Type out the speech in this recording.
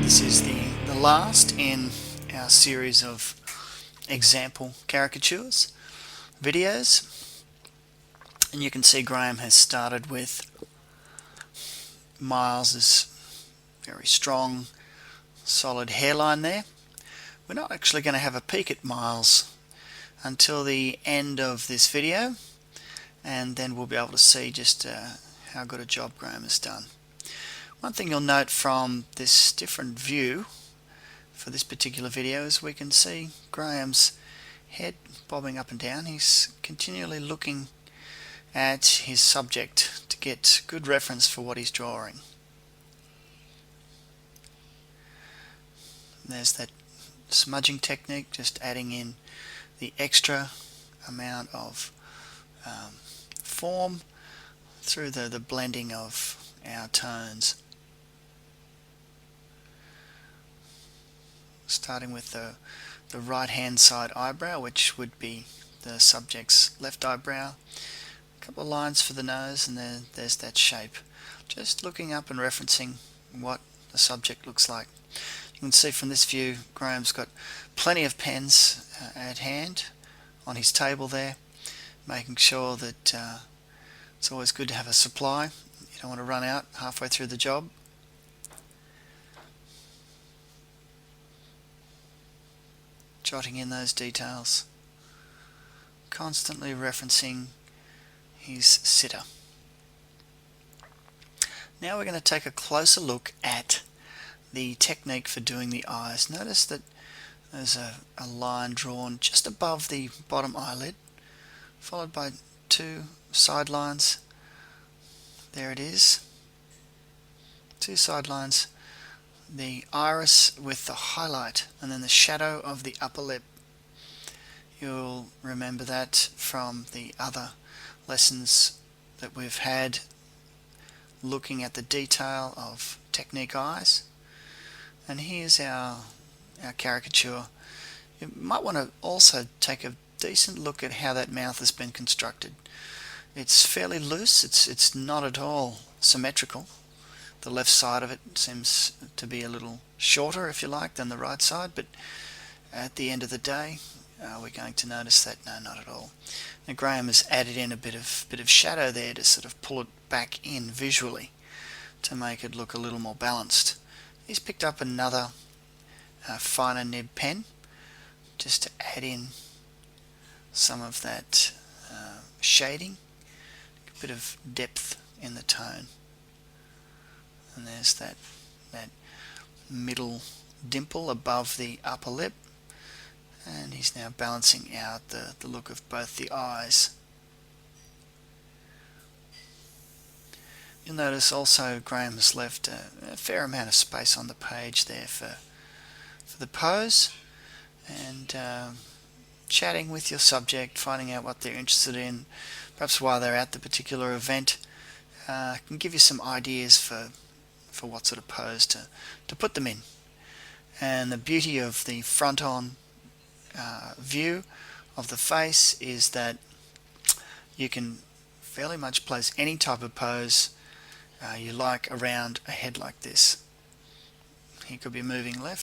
This is the last in our series of example caricatures videos, and you can see Graham has started with Miles's very strong solid hairline there. We're not actually going to have a peek at Miles until the end of this video, and then we'll be able to see just how good a job Graham has done. One thing you'll note from this different view for this particular video is we can see Graham's head bobbing up and down. He's continually looking at his subject to get good reference for what he's drawing. There's that smudging technique, just adding in the extra amount of form through the blending of our tones. Starting with the right hand side eyebrow, which would be the subject's left eyebrow. A couple of lines for the nose, and there's that shape. Just looking up and referencing what the subject looks like. You can see from this view Graham's got plenty of pens at hand on his table there, making sure that it's always good to have a supply. You don't want to run out halfway through the job. Jotting in those details, constantly referencing his sitter. Now we're going to take a closer look at the technique for doing the eyes. Notice that there's a line drawn just above the bottom eyelid, followed by two side lines. There it is, two side lines. The iris with the highlight, and then the shadow of the upper lip. You'll remember that from the other lessons that we've had looking at the detail of technique eyes. And here's our caricature. You might want to also take a decent look at how that mouth has been constructed. It's fairly loose, it's not at all symmetrical. The left side of it seems to be a little shorter, if you like, than the right side, but at the end of the day we're going to notice that no, not at all. Now Graham has added in a bit of shadow there to sort of pull it back in visually to make it look a little more balanced. He's picked up another finer nib pen just to add in some of that shading, a bit of depth in the tone. And there's that middle dimple above the upper lip, and he's now balancing out the look of both the eyes. You'll notice also Graham has left a fair amount of space on the page there for the pose, and chatting with your subject, finding out what they're interested in, perhaps while they're at the particular event, can give you some ideas for what sort of pose to put them in. And the beauty of the front-on view of the face is that you can fairly much place any type of pose you like around a head like this. He could be moving left